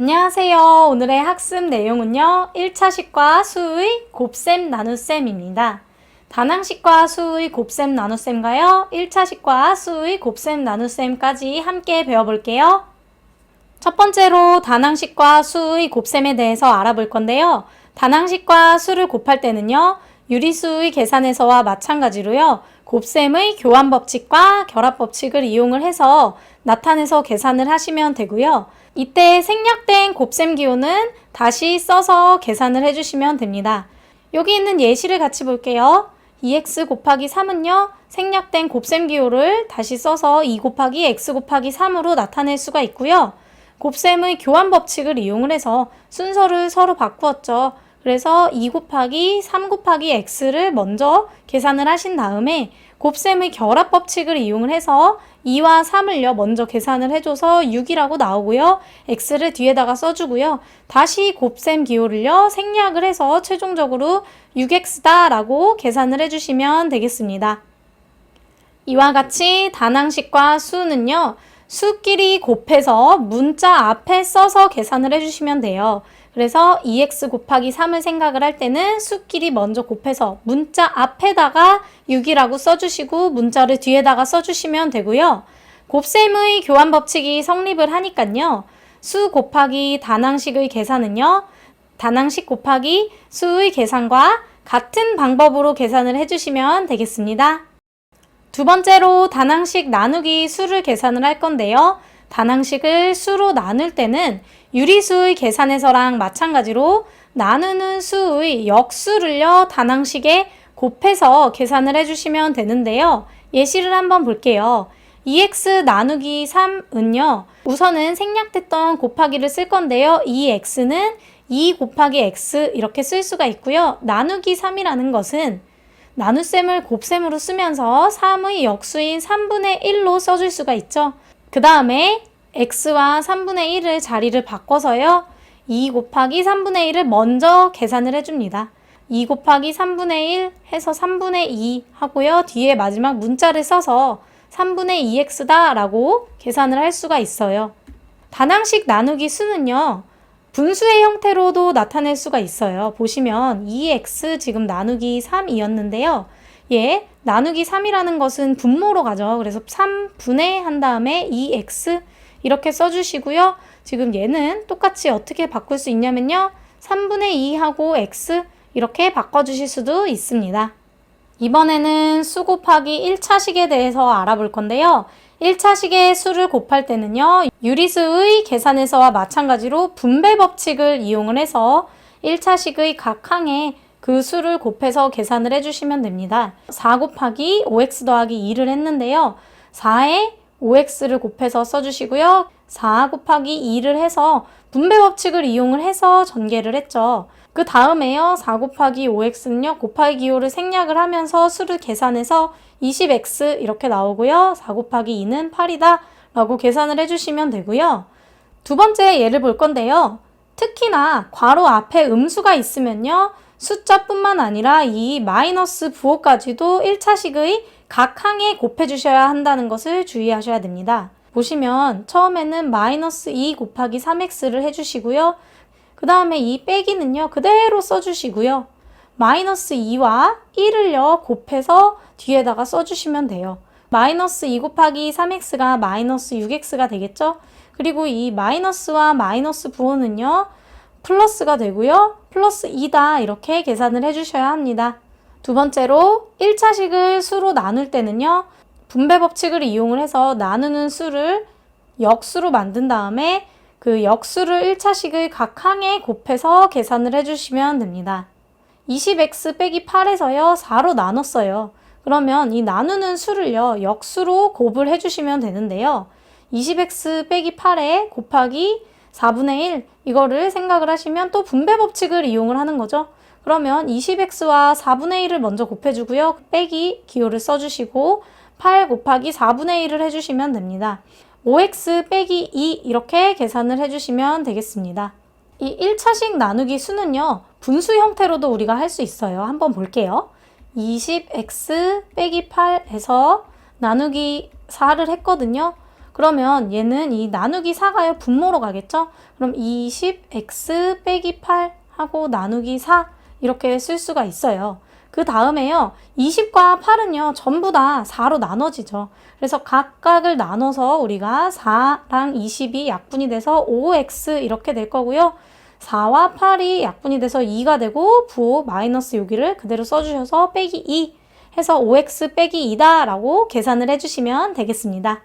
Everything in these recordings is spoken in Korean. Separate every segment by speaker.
Speaker 1: 안녕하세요. 오늘의 학습 내용은요. 1차식과 수의 곱셈 나눗셈입니다. 다항식과 수의 곱셈 나눗셈과요. 1차식과 수의 곱셈 나눗셈까지 함께 배워볼게요. 첫 번째로 다항식과 수의 곱셈에 대해서 알아볼 건데요. 다항식과 수를 곱할 때는요. 유리수의 계산에서와 마찬가지로요. 곱셈의 교환법칙과 결합법칙을 이용을 해서 나타내서 계산을 하시면 되고요. 이때 생략된 곱셈 기호는 다시 써서 계산을 해주시면 됩니다. 여기 있는 예시를 같이 볼게요. 2x 곱하기 3은요. 생략된 곱셈 기호를 다시 써서 2 곱하기 x 곱하기 3으로 나타낼 수가 있고요. 곱셈의 교환 법칙을 이용을 해서 순서를 서로 바꾸었죠. 그래서 2 곱하기 3 곱하기 x를 먼저 계산을 하신 다음에 곱셈의 결합 법칙을 이용을 해서 2와 3을요 먼저 계산을 해줘서 6이라고 나오고요. x를 뒤에다가 써주고요. 다시 곱셈 기호를요 생략을 해서 최종적으로 6x다 라고 계산을 해주시면 되겠습니다. 이와 같이 다항식과 수는요 수끼리 곱해서 문자 앞에 써서 계산을 해주시면 돼요. 그래서 2x 곱하기 3을 생각을 할 때는 수끼리 먼저 곱해서 문자 앞에다가 6이라고 써주시고 문자를 뒤에다가 써주시면 되고요. 곱셈의 교환 법칙이 성립을 하니까요. 수 곱하기 다항식의 계산은요. 다항식 곱하기 수의 계산과 같은 방법으로 계산을 해주시면 되겠습니다. 두 번째로 다항식 나누기 수를 계산을 할 건데요. 다항식을 수로 나눌 때는 유리수의 계산에서랑 마찬가지로 나누는 수의 역수를요 다항식에 곱해서 계산을 해주시면 되는데요. 예시를 한번 볼게요. 2x 나누기 3은요. 우선은 생략됐던 곱하기를 쓸 건데요. 이 x는 2 곱하기 x 이렇게 쓸 수가 있고요. 나누기 3이라는 것은 나눗셈을 곱셈으로 쓰면서 3의 역수인 3분의 1로 써줄 수가 있죠. 그 다음에 x와 3분의 1을 자리를 바꿔서요. 2 곱하기 3분의 1을 먼저 계산을 해줍니다. 2 곱하기 3분의 1 해서 3분의 2 하고요. 뒤에 마지막 문자를 써서 3분의 2x다 라고 계산을 할 수가 있어요. 다항식 나누기 수는요. 분수의 형태로도 나타낼 수가 있어요. 보시면 2x 지금 나누기 3이었는데요. 나누기 3이라는 것은 분모로 가죠. 그래서 3분의 한 다음에 2x 이렇게 써주시고요. 지금 얘는 똑같이 어떻게 바꿀 수 있냐면요. 3분의 2하고 x 이렇게 바꿔주실 수도 있습니다. 이번에는 수 곱하기 1차식에 대해서 알아볼 건데요. 1차식의 수를 곱할 때는요. 유리수의 계산에서와 마찬가지로 분배 법칙을 이용을 해서 1차식의 각 항에 그 수를 곱해서 계산을 해주시면 됩니다. 4 곱하기 5x 더하기 2를 했는데요. 4에 5x를 곱해서 써주시고요. 4 곱하기 2를 해서 분배 법칙을 이용을 해서 전개를 했죠. 그 다음에요. 4 곱하기 5x는요. 곱하기 기호를 생략을 하면서 수를 계산해서 20x 이렇게 나오고요. 4 곱하기 2는 8이다 라고 계산을 해주시면 되고요. 두 번째 예를 볼 건데요. 특히나 괄호 앞에 음수가 있으면요. 숫자뿐만 아니라 이 마이너스 부호까지도 1차식의 각 항에 곱해주셔야 한다는 것을 주의하셔야 됩니다. 보시면 처음에는 마이너스 2 곱하기 3x를 해주시고요. 그 다음에 이 빼기는요. 그대로 써주시고요. 마이너스 2와 1을요. 곱해서 뒤에다가 써주시면 돼요. 마이너스 2 곱하기 3x가 마이너스 6x가 되겠죠? 그리고 이 마이너스와 마이너스 부호는요. 플러스가 되고요. 플러스 2다 이렇게 계산을 해주셔야 합니다. 두 번째로 1차식을 수로 나눌 때는요. 분배 법칙을 이용을 해서 나누는 수를 역수로 만든 다음에 그 역수를 1차식의 각 항에 곱해서 계산을 해주시면 됩니다. 20x 빼기 8에서요. 4로 나눴어요. 그러면 이 나누는 수를요. 역수로 곱을 해주시면 되는데요. 20x 빼기 8에 곱하기 4분의 1 이거를 생각을 하시면 또 분배 법칙을 이용을 하는 거죠. 그러면 20x와 4분의 1을 먼저 곱해주고요. 빼기 기호를 써주시고 8 곱하기 4분의 1을 해주시면 됩니다. 5x 빼기 2 이렇게 계산을 해주시면 되겠습니다. 이 1차식 나누기 수는요. 분수 형태로도 우리가 할 수 있어요. 한번 볼게요. 20x 빼기 8 해서 나누기 4를 했거든요. 그러면 얘는 이 나누기 4가요 분모로 가겠죠? 그럼 20x 빼기 8 하고 나누기 4 이렇게 쓸 수가 있어요. 그 다음에요. 20과 8은요. 전부 다 4로 나눠지죠. 그래서 각각을 나눠서 우리가 4랑 20이 약분이 돼서 5x 이렇게 될 거고요. 4와 8이 약분이 돼서 2가 되고 부호 마이너스 여기를 그대로 써주셔서 빼기 2 해서 5x 빼기 2다 라고 계산을 해주시면 되겠습니다.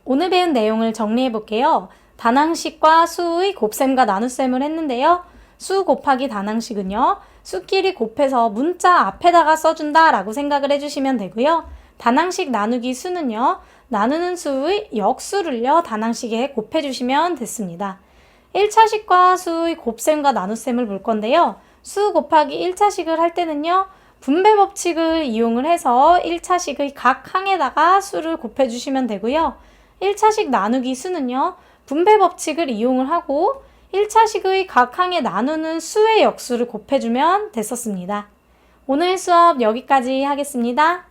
Speaker 1: 오늘 배운 내용을 정리해 볼게요. 단항식과 수의 곱셈과 나눗셈을 했는데요. 수 곱하기 단항식은요. 수끼리 곱해서 문자 앞에다가 써준다 라고 생각을 해주시면 되고요. 단항식 나누기 수는요. 나누는 수의 역수를요. 단항식에 곱해주시면 됐습니다. 1차식과 수의 곱셈과 나눗셈을 볼 건데요. 수 곱하기 1차식을 할 때는요. 분배 법칙을 이용을 해서 1차식의 각 항에다가 수를 곱해주시면 되고요. 1차식 나누기 수는요. 분배 법칙을 이용을 하고 1차식의 각 항에 나누는 수의 역수를 곱해주면 됐었습니다. 오늘 수업 여기까지 하겠습니다.